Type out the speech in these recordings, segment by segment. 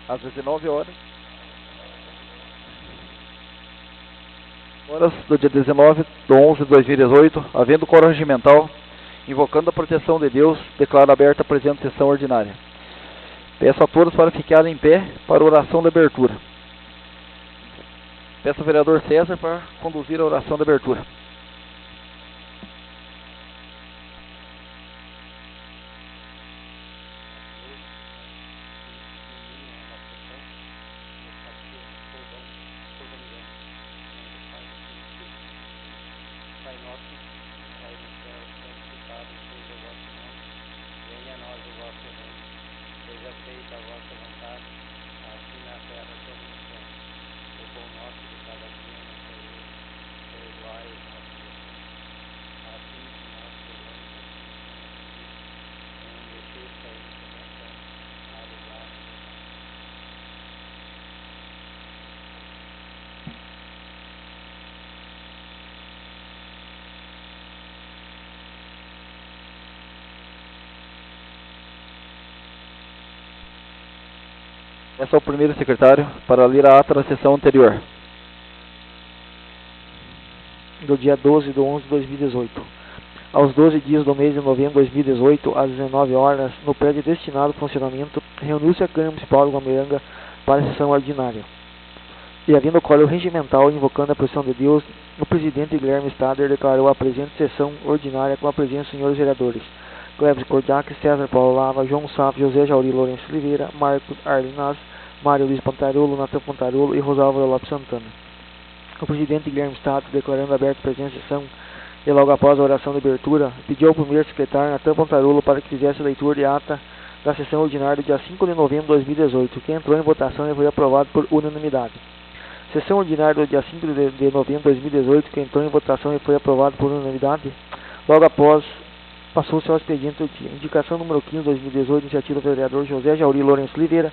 às 19 horas do dia 19/11/2018, havendo quórum regimental, invocando a proteção de Deus, declaro aberta a presente sessão ordinária. Peço a todos para ficarem em pé para a oração da abertura. Peço ao vereador César para conduzir a oração da abertura. Peço ao primeiro secretário para ler a ata da sessão anterior. Do dia 12/11/2018. Aos 12 dias do mês de novembro de 2018, às 19 horas, no prédio destinado ao funcionamento, reuniu-se a Câmara Municipal de Guamiranga para a sessão ordinária. E havendo quórum regimental, invocando a proteção de Deus, o presidente Guilherme Stader declarou a presente sessão ordinária com a presença dos senhores vereadores Cleves Cordiac, César Paulo Lava, João Saf, José Jauri Lourenço Oliveira, Marcos Arlinas, Mário Luiz Pontarolo, Natan Pontarolo e Rosalva Lopes Santana. O presidente Guilherme Stader, declarando aberta a presente sessão, e logo após a oração de abertura, pediu ao primeiro secretário Natan Pontarolo para que fizesse a leitura de ata da sessão ordinária do dia 5 de novembro de 2018, que entrou em votação e foi aprovado por unanimidade. Sessão ordinária do dia 5 de novembro de 2018, que entrou em votação e foi aprovado por unanimidade. Logo após, passou-se ao expediente do dia. Indicação número 15 de 2018, iniciativa do vereador José Jauri Lourenço Oliveira,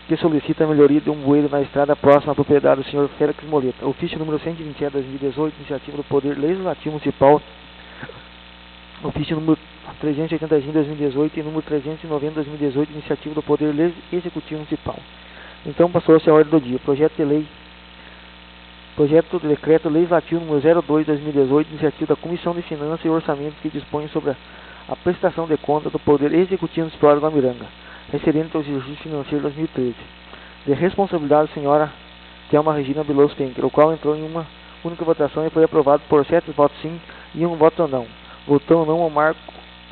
que solicita a melhoria de um bueiro na estrada próxima à propriedade do senhor Félix Moleta. Ofício número 127 de 2018, iniciativa do Poder Legislativo Municipal. Ofício número 385 de 2018 e número 390 de 2018, iniciativa do Poder Executivo Municipal. Então passou-se a ordem do dia. Projeto de Decreto Legislativo número 02 de 2018, iniciativa da Comissão de Finanças e Orçamento, que dispõe sobre a prestação de conta do Poder Executivo Municipal de Guamiranga, referente ao exercício financeiro 2013, de responsabilidade da senhora Thelma Regina Beloso Penker, o qual entrou em uma única votação e foi aprovado por 7 votos sim e 1 voto não. Votou não o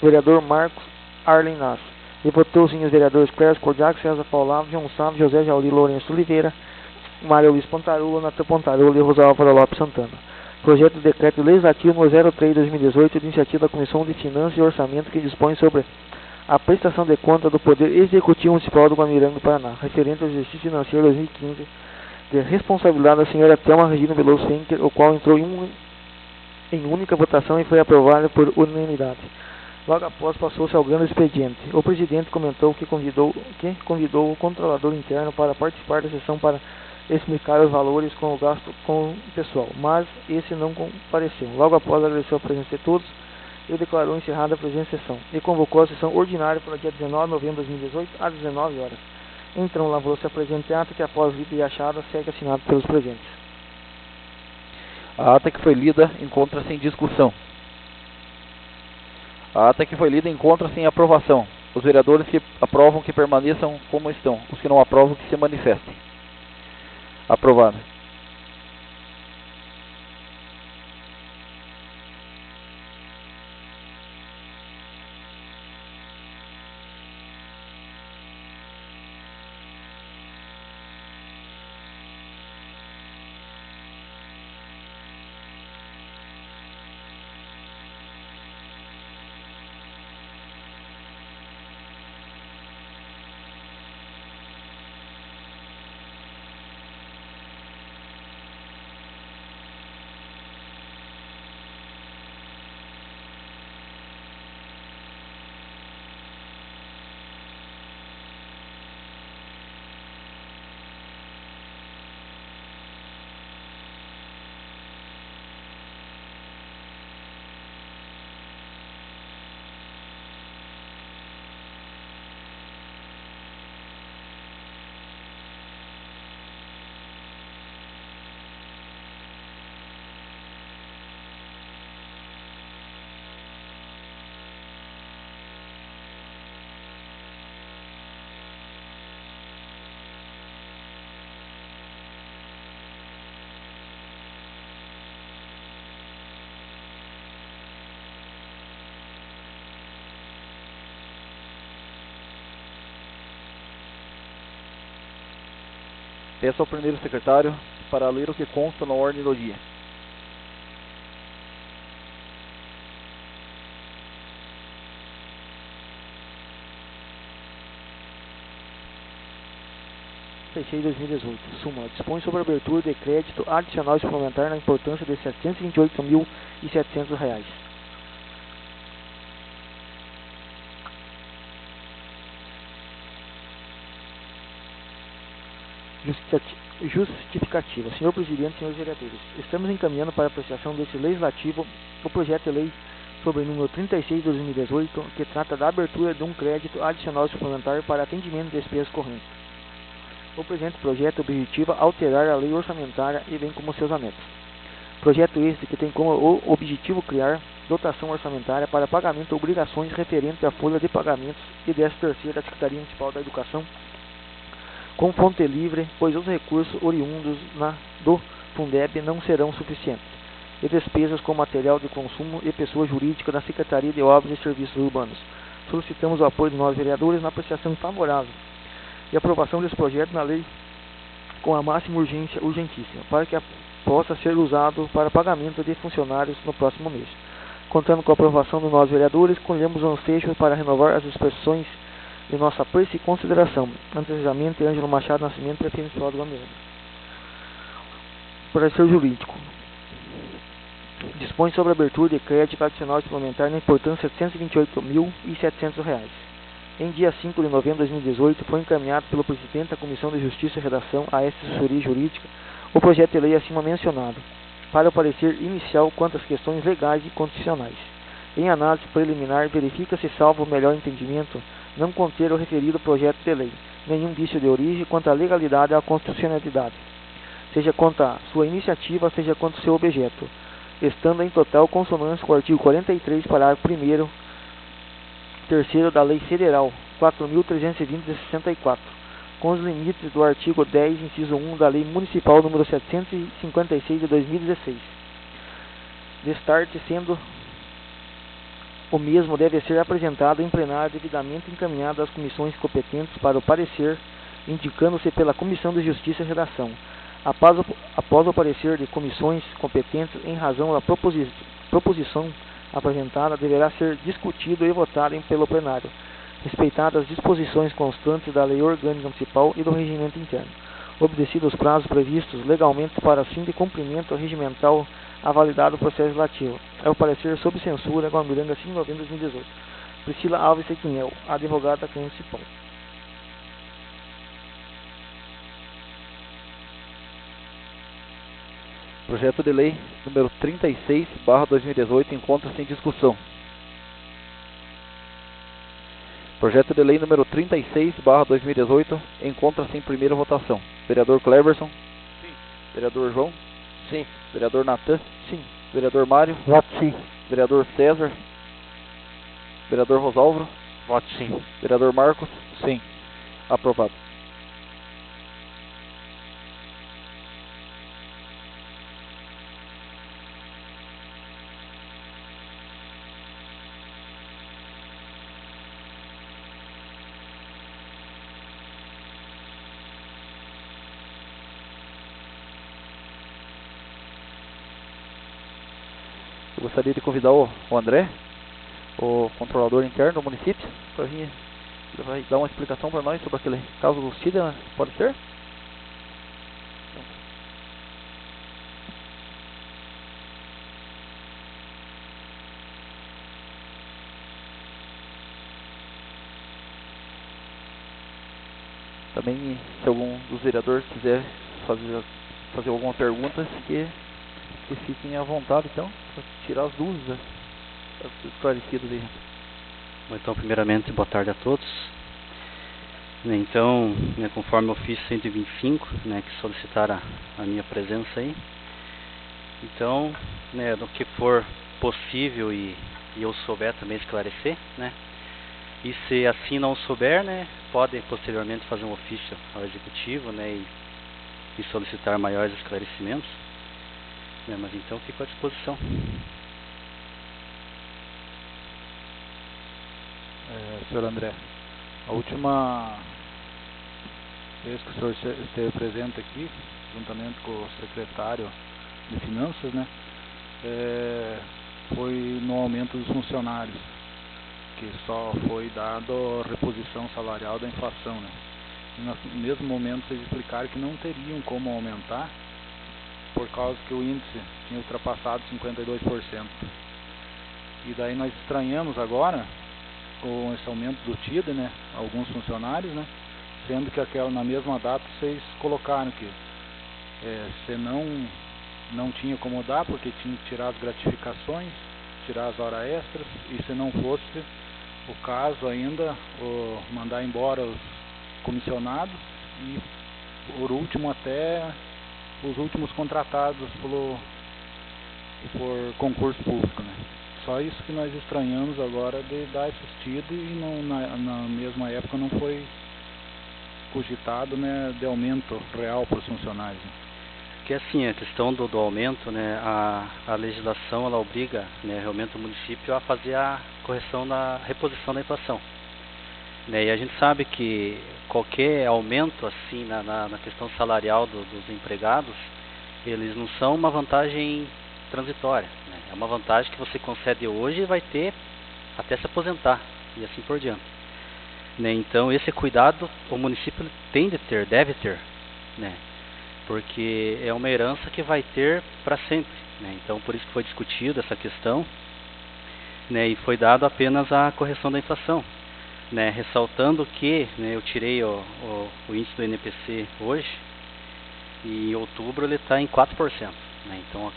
vereador Marcos Arlinas. E votou sim os vereadores Cléber Cordiac, César Paulavo, João Sávio, José Jauri Lourenço Oliveira, Mário Luiz Pontarolo, Natan Pontarolo e Rosalva Lopes Santana. Projeto de Decreto Legislativo número 03 de 2018, de iniciativa da Comissão de Finanças e Orçamento, que dispõe sobre a prestação de conta do Poder Executivo Municipal do Guamiranga, Paraná, referente ao exercício financeiro 2015, de responsabilidade da senhora Thelma Regina Veloso Fenker, o qual entrou em única votação e foi aprovado por unanimidade. Logo após, passou-se ao grande expediente. O presidente comentou que convidou o controlador interno para participar da sessão para explicar os valores com o gasto com o pessoal, mas esse não compareceu. Logo após, agradeceu a presença de todos e declarou encerrada a presente sessão e convocou a sessão ordinária para o dia 19 de novembro de 2018, às 19 horas. Então, lavrou-se a presente ata, que após lida e achada, segue assinado pelos presentes. A ata que foi lida encontra-se em discussão. A ata que foi lida encontra-se em aprovação. Os vereadores que aprovam que permaneçam como estão. Os que não aprovam que se manifestem. Aprovado. Peço ao primeiro secretário para ler o que consta na ordem do dia. Fechei 2018. Súmula. Dispõe sobre a abertura de crédito adicional suplementar na importância de R$ 728.700. Justificativa. Senhor Presidente, senhores vereadores, estamos encaminhando para apreciação deste legislativo o projeto de lei sobre o número 36 de 2018, que trata da abertura de um crédito adicional suplementar para atendimento de despesas correntes. O presente projeto objetiva alterar a lei orçamentária e bem como seus anexos. Projeto este que tem como objetivo criar dotação orçamentária para pagamento de obrigações referentes à folha de pagamentos e 13º da Secretaria Municipal da Educação, com fonte livre, pois os recursos oriundos do Fundeb não serão suficientes, e despesas com material de consumo e pessoa jurídica da Secretaria de Obras e Serviços Urbanos. Solicitamos o apoio de nós vereadores na apreciação favorável e aprovação desse projeto na lei com a máxima urgência urgentíssima, para que possa ser usado para pagamento de funcionários no próximo mês. Contando com a aprovação de nós vereadores, colhemos os anseios para renovar as expressões de nossa apreço e consideração. Antecedamente, Ângelo Machado Nascimento, prefeito municipal de Guamiranga. Parecer jurídico. Dispõe sobre a abertura de crédito adicional suplementar na importância de R$ 728.700. Em dia 5 de novembro de 2018, foi encaminhado pelo presidente da Comissão de Justiça e Redação, a Assessoria Jurídica, o projeto de lei acima mencionado, para o parecer inicial quanto às questões legais e constitucionais. Em análise preliminar, verifica-se, salvo o melhor entendimento, não conter o referido projeto de lei nenhum vício de origem quanto à legalidade ou à constitucionalidade, seja quanto à sua iniciativa, seja quanto ao seu objeto, estando em total consonância com o artigo 43, parágrafo 1º, terceiro da Lei Federal 4.320 de 64, com os limites do artigo 10, inciso 1 da Lei Municipal número 756 de 2016. Destarte sendo o mesmo deve ser apresentado em plenário devidamente encaminhado às comissões competentes para o parecer, indicando-se pela Comissão de Justiça e Redação. Após o parecer de comissões competentes, em razão da proposição apresentada, deverá ser discutido e votado pelo plenário, respeitadas as disposições constantes da Lei Orgânica Municipal e do Regimento Interno, obedecidos os prazos previstos legalmente para fim de cumprimento regimental a validado o processo legislativo. É o parecer sob censura, Guamiranga, 5 de novembro de 2018. Priscila Alves Sequinel, advogada da Câmara Municipal. Projeto de lei número 36/2018 encontra-se em discussão. Projeto de lei número 36/2018 encontra-se em primeira votação. Vereador Cleberson? Sim. Vereador João? Sim. Vereador Natan? Sim. Vereador Mário? Voto sim. Vereador César? Vereador Rosalvo? Voto sim. Vereador Marcos? Sim. Aprovado. Eu gostaria de convidar o André, o controlador interno do município, para vir. Ele vai dar uma explicação para nós sobre aquele caso do SIDA, pode ser? Também, se algum dos vereadores quiser fazer alguma pergunta, que fiquem à vontade, então, para tirar as dúvidas, para ser esclarecido aí. Bom, então, primeiramente, boa tarde a todos. Então, conforme o ofício 125, que solicitaram a minha presença aí, então, no que for possível e eu souber também esclarecer, e se assim não souber, pode posteriormente fazer um ofício ao executivo, e solicitar maiores esclarecimentos, mas então fico à disposição. Senhor André, a última vez que o senhor esteve presente aqui, juntamente com o secretário de Finanças, né, foi no aumento dos funcionários, que só foi dado reposição salarial da inflação, né. E no mesmo momento vocês explicaram que não teriam como aumentar, por causa que o índice tinha ultrapassado 52%. E daí nós estranhamos agora, com esse aumento do TID, né, alguns funcionários, né, sendo que na mesma data vocês colocaram que você não tinha como dar, porque tinha que tirar as gratificações, tirar as horas extras, e se não fosse o caso ainda, mandar embora os comissionados e, por último, até os últimos contratados por concurso público, né. Só isso que nós estranhamos agora de dar esse TID e na mesma época não foi cogitado, né, de aumento real para os funcionários. Né. Que assim, a questão do aumento, né, a legislação ela obriga, né, realmente o município a fazer a correção da reposição da inflação. Né, e a gente sabe que qualquer aumento assim na questão salarial dos empregados, eles não são uma vantagem transitória, né? É uma vantagem que você concede hoje e vai ter até se aposentar e assim por diante, né? Então esse cuidado o município tem de ter, deve ter, né? Porque é uma herança que vai ter para sempre, né? Então por isso que foi discutido essa questão, né? E foi dado apenas a correção da inflação, né? Ressaltando que, né, eu tirei o índice do INPC hoje e em outubro ele está em 4%. Né, então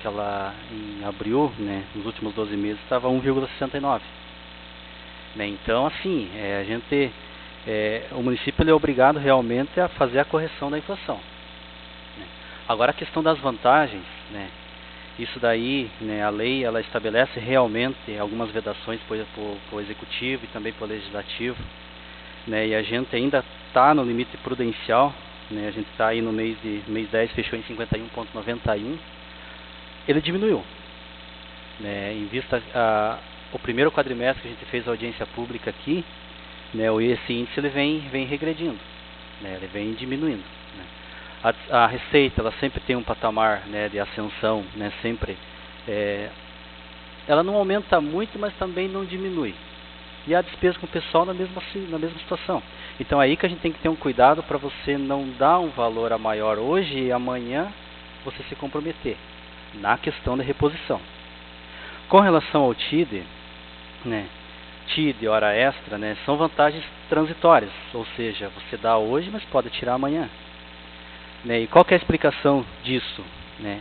em abril, né, nos últimos 12 meses estava 1,69. Né, então assim, o município ele é obrigado realmente a fazer a correção da inflação. Né. Agora a questão das vantagens, né, isso daí, né, a lei ela estabelece realmente algumas vedações para o executivo e também para o legislativo, né, e a gente ainda está no limite prudencial, né, a gente está aí no mês 10 fechou em 51,91. Ele diminuiu, né, em vista o primeiro quadrimestre que a gente fez a audiência pública aqui, né, esse índice ele vem regredindo, né, ele vem diminuindo, né. A receita ela sempre tem um patamar, né, de ascensão, né, sempre ela não aumenta muito, mas também não diminui. E a despesa com o pessoal na mesma situação. Então é aí que a gente tem que ter um cuidado para você não dar um valor a maior hoje e amanhã você se comprometer na questão da reposição. Com relação ao TID, né, TID, hora extra, né, são vantagens transitórias, ou seja, você dá hoje, mas pode tirar amanhã. Né, e qual que é a explicação disso? Né?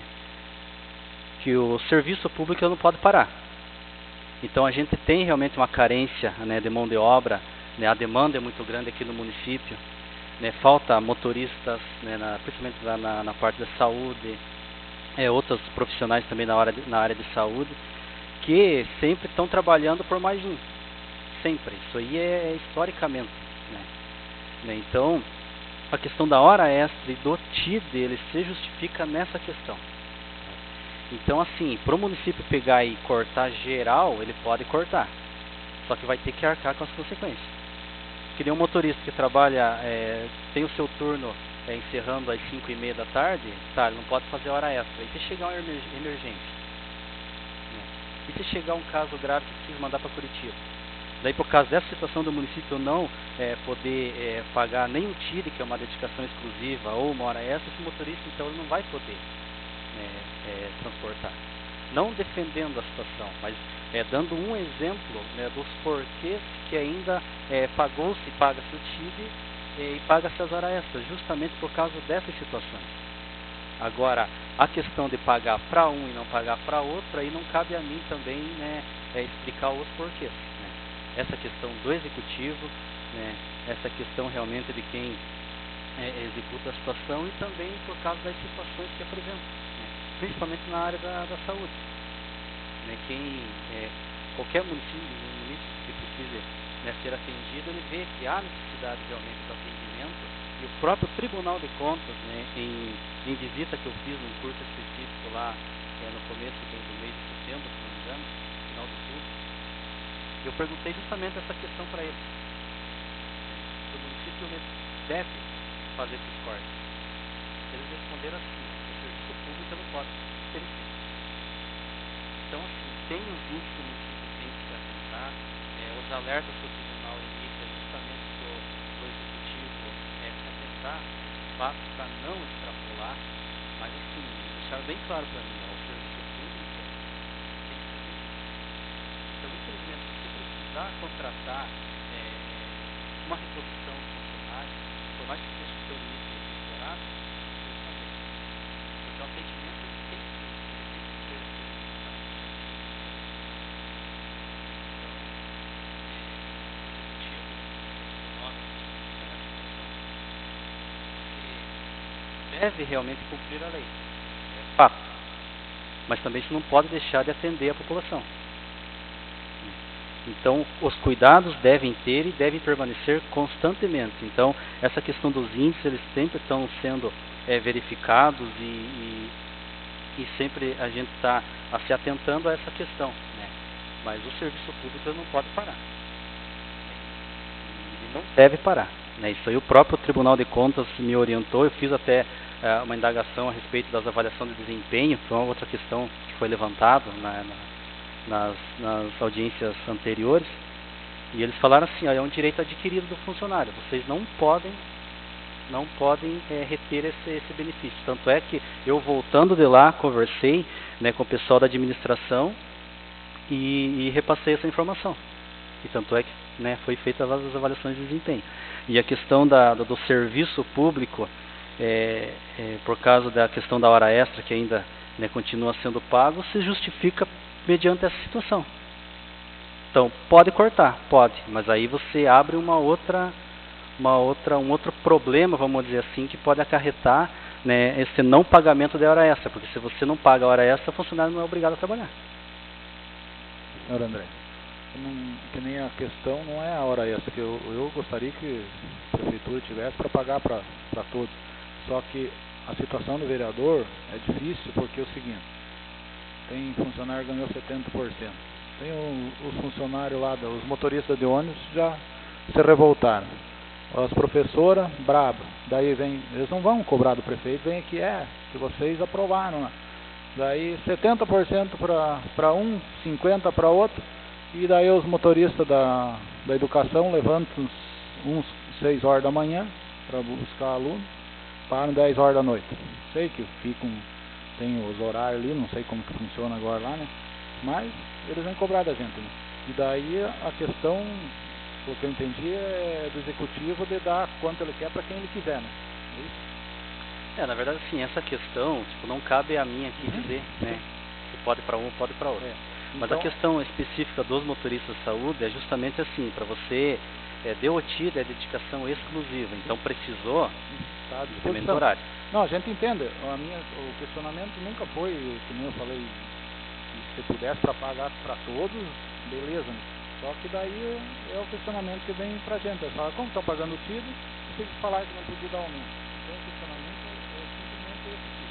Que o serviço público não pode parar. Então a gente tem realmente uma carência, né, de mão de obra, né, a demanda é muito grande aqui no município, né, falta motoristas, né, principalmente na parte da saúde, outros profissionais também na área de saúde, que sempre estão trabalhando por mais um, sempre, isso aí é historicamente, né. Então a questão da hora extra e do TID, ele se justifica nessa questão. Então assim, para o município pegar e cortar geral, ele pode cortar, só que vai ter que arcar com as consequências. Que nem um motorista que trabalha, tem o seu turno encerrando às 5h30 da tarde, tá, ele não pode fazer hora extra. E se chegar uma emergência? Né? E se chegar um caso grave que precisa mandar para Curitiba? Daí, por causa dessa situação do município não poder pagar nem o TID, que é uma dedicação exclusiva, ou uma hora extra, esse motorista, então, ele não vai poder transportar. Não defendendo a situação, mas dando um exemplo, né, dos porquês que ainda paga-se o TID e paga-se as horas extras, justamente por causa dessas situações. Agora, a questão de pagar para um e não pagar para outro, aí não cabe a mim também, né, explicar os porquês. Né. Essa questão do executivo, né, essa questão realmente de quem executa a situação e também por causa das situações que apresentam, né, principalmente na área da saúde. Né, qualquer município que precise, né, ser atendido, ele vê que há necessidade realmente do atendimento, e o próprio Tribunal de Contas, né, em visita que eu fiz num curso específico lá no começo do mês de setembro, se não me engano, final de outubro, eu perguntei justamente essa questão para eles. O município deve fazer esses cortes? Eles responderam assim: o serviço público não pode ser feito. Então, assim, tem os índices que o município tem que se atentar, os alertas que o tribunal emite é justamente do executivo se atentar, fatos para não extrapolar, mas assim, deixar bem claro para mim, o serviço público tem que ser feito. Então, infelizmente, se você precisar contratar uma reposição de funcionários, por mais que seja o seu nível explorado, você vai fazer. Porque o atendimento ele tem que ser deve realmente cumprir a lei. É fato. Mas também você não pode deixar de atender a população. Então, os cuidados devem ter e devem permanecer constantemente. Então, essa questão dos índices, eles sempre estão sendo verificados e sempre a gente está se atentando a essa questão, né? Mas o serviço público não pode parar. Ele não deve parar, né? Isso aí o próprio Tribunal de Contas me orientou. Eu fiz até uma indagação a respeito das avaliações de desempenho, que foi uma outra questão que foi levantada nas audiências anteriores, e eles falaram assim: é um direito adquirido do funcionário, vocês não podem reter esse benefício. Tanto é que eu, voltando de lá, conversei, né, com o pessoal da administração e repassei essa informação. E tanto é que, né, foi feita as avaliações de desempenho. E a questão do serviço público, por causa da questão da hora extra, que ainda, né, continua sendo pago, se justifica mediante essa situação. Então, pode cortar, pode, mas aí você abre um outro problema, vamos dizer assim, que pode acarretar, né, esse não pagamento da hora extra, porque se você não paga a hora extra, o funcionário não é obrigado a trabalhar. Senhor André, que nem a questão não é a hora extra, que eu gostaria que a prefeitura tivesse para pagar para todos. Só que a situação do vereador é difícil, porque é o seguinte: tem funcionário que ganhou 70%. Tem os funcionários lá, os motoristas de ônibus já se revoltaram. As professoras, braba. Daí vem, eles não vão cobrar do prefeito, vem aqui, que vocês aprovaram lá. Daí 70% para um, 50% para outro. E daí os motoristas da educação levantam uns 6 horas da manhã para buscar aluno, param 10 horas da noite. Sei que ficam, tem os horários ali, não sei como que funciona agora lá, né? Mas eles vão cobrar da gente, né? E daí a questão, pelo que eu entendi, é do executivo de dar quanto ele quer para quem ele quiser, né? É isso? Na verdade, sim, essa questão, não cabe a mim aqui dizer, né? Se pode para um, pode para outro. Mas então, a questão específica dos motoristas de saúde é justamente assim: para você, DOT é dedicação exclusiva, então precisou de horário. Não, a gente entende. O questionamento nunca foi, que nem eu falei, se pudesse para pagar para todos, beleza, né? Só que daí é o questionamento que vem pra gente. Eles falam, como estão pagando o TID, tem que falar que não podia dar aumento. Então o questionamento é simplesmente esse.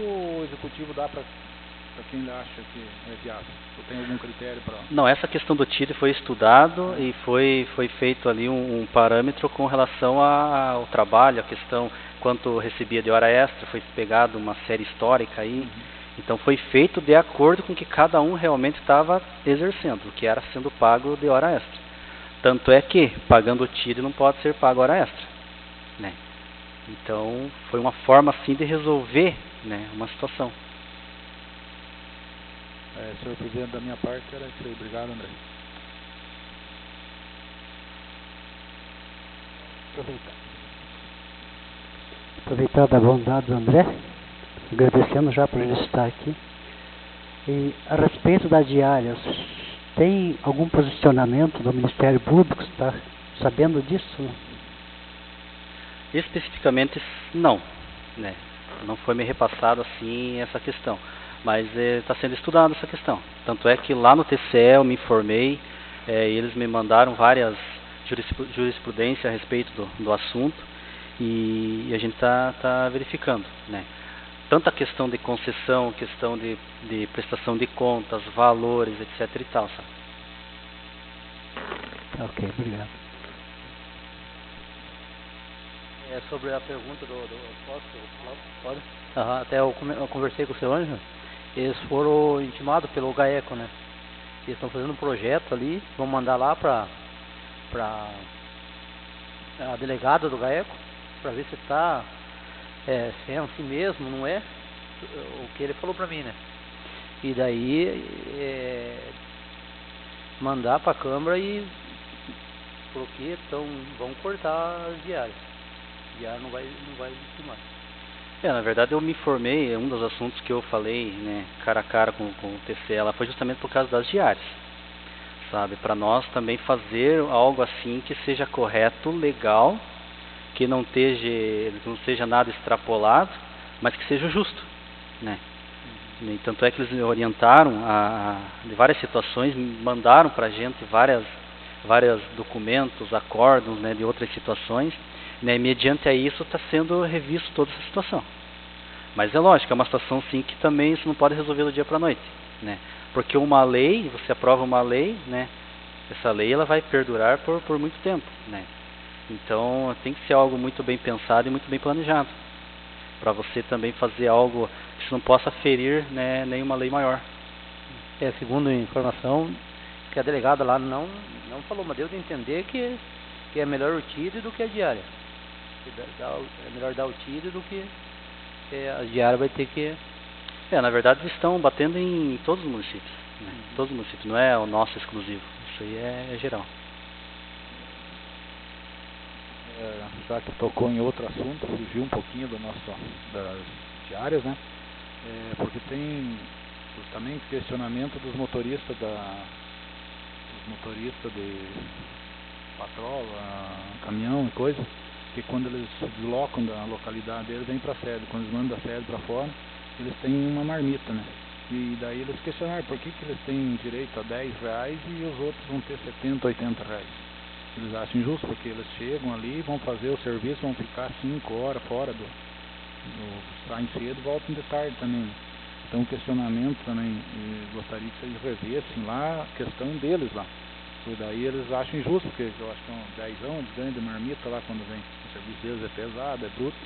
O executivo dá para quem ele acha que é viável? Ou tem algum critério para... Não, essa questão do TID foi estudado e foi feito ali um parâmetro com relação ao trabalho, a questão quanto recebia de hora extra, foi pegado uma série histórica aí, então foi feito de acordo com o que cada um realmente estava exercendo, o que era sendo pago de hora extra. Tanto é que, pagando o TID não pode ser pago hora extra, né? Então, foi uma forma assim de resolver, né, uma situação. Senhor presidente, da minha parte era isso aí. Obrigado, André. Aproveitar da bondade do André, agradecendo já por ele estar aqui. E a respeito da diária, tem algum posicionamento do Ministério Público? Está sabendo disso? Não? Especificamente não, né? Não foi me repassado assim essa questão, mas está sendo estudada essa questão. Tanto é que lá no TCE eu me informei, e eles me mandaram várias jurisprudências a respeito do assunto e a gente está verificando, né? Tanto a questão de concessão, questão de prestação de contas, valores, etc e tal, sabe? Ok, obrigado. Sobre a pergunta pode? Até eu conversei com o seu Anjo, eles foram intimados pelo GAECO, né? Eles estão fazendo um projeto ali, vão mandar lá para a delegada do GAECO, para ver se está se é assim mesmo, não é? O que ele falou para mim, né? E daí mandar para a Câmara e porque vão cortar as diárias. Diária não vai existir mais. Na verdade eu me informei, um dos assuntos que eu falei, né, cara a cara com o TCE, ela foi justamente por causa das diárias, sabe? Para nós também fazer algo assim que seja correto, legal, que não seja nada extrapolado, mas que seja justo, né? E tanto é que eles me orientaram de várias situações, mandaram para a gente vários documentos, acórdãos, né, de outras situações, né, e mediante a isso está sendo revisto toda essa situação. Mas é lógico, é uma situação sim que também isso não pode resolver do dia para a noite, né? Porque uma lei, você aprova uma lei, né, essa lei ela vai perdurar por muito tempo, né? Então tem que ser algo muito bem pensado e muito bem planejado, para você também fazer algo que isso não possa ferir, né, nenhuma lei maior. Segundo a informação, que a delegada lá não falou, mas deu de entender que é melhor o TID do que a diária. É melhor dar o TID do que a diária vai ter que... Na verdade eles estão batendo em todos os municípios, né? Todos os municípios, não é o nosso exclusivo, isso aí é geral. Já que tocou em outro assunto, fugiu um pouquinho das diárias, né? Porque tem também questionamento dos motoristas de patrol, caminhão e coisa, que quando eles se deslocam da localidade deles, vêm para a sede. Quando eles mandam da sede para fora, eles têm uma marmita, né? E daí eles questionaram por que eles têm direito a R$10 e os outros vão ter R$70, R$80. Eles acham injusto, porque eles chegam ali, vão fazer o serviço, vão ficar 5 horas fora saem cedo e voltam de tarde também. Então o questionamento também, gostaria que vocês revessem lá a questão deles lá. Por daí eles acham injusto, porque eu acho que é um 10, eles ganham de marmita lá quando vem. O serviço deles é pesado, é bruto.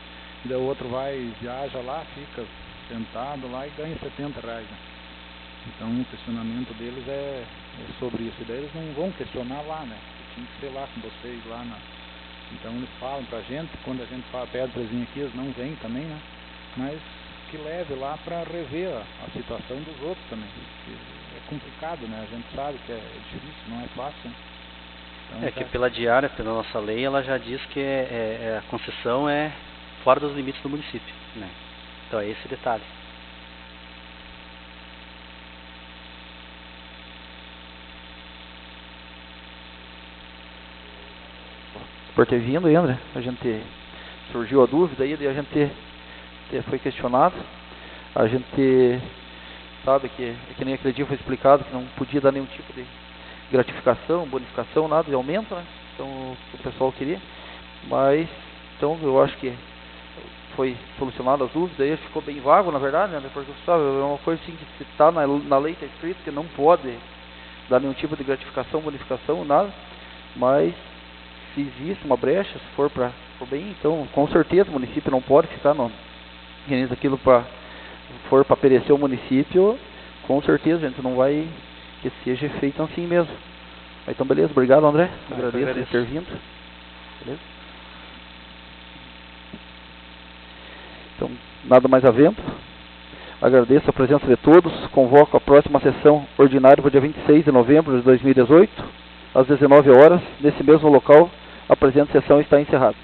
E daí o outro viaja lá, fica sentado lá e ganha R$70. Né? Então o questionamento deles é sobre isso. E daí eles não vão questionar lá, né? Tinha que ser lá com vocês lá na... Então eles falam pra gente, quando a gente pede pra eles aqui, eles não vêm também, né? Mas que leve lá para rever a situação dos outros também. É complicado, né? A gente sabe que é difícil, não é fácil. Então, que pela diária, pela nossa lei, ela já diz que a concessão é fora dos limites do município, né? Então é esse detalhe. Por ter vindo, André, a gente surgiu a dúvida aí, a gente foi questionado, a gente sabe, que nem aquele dia foi explicado, que não podia dar nenhum tipo de gratificação, bonificação, nada de aumento, né? Então, o que o pessoal queria. Mas, então, eu acho que foi solucionado as dúvidas, aí ficou bem vago, na verdade, né? Depois, sabe, é uma coisa assim que se tá na lei, está escrito que não pode dar nenhum tipo de gratificação, bonificação, nada. Mas, se existe uma brecha, se for bem, então, com certeza, o município não pode ficar aquilo for para perecer o município, com certeza, a gente não vai que seja feito assim mesmo. Então, beleza, obrigado, André. Agradeço por ter vindo. Beleza? Então, nada mais havendo. Agradeço a presença de todos. Convoco a próxima sessão ordinária para o dia 26 de novembro de 2018, às 19 horas, nesse mesmo local. A presente sessão está encerrada.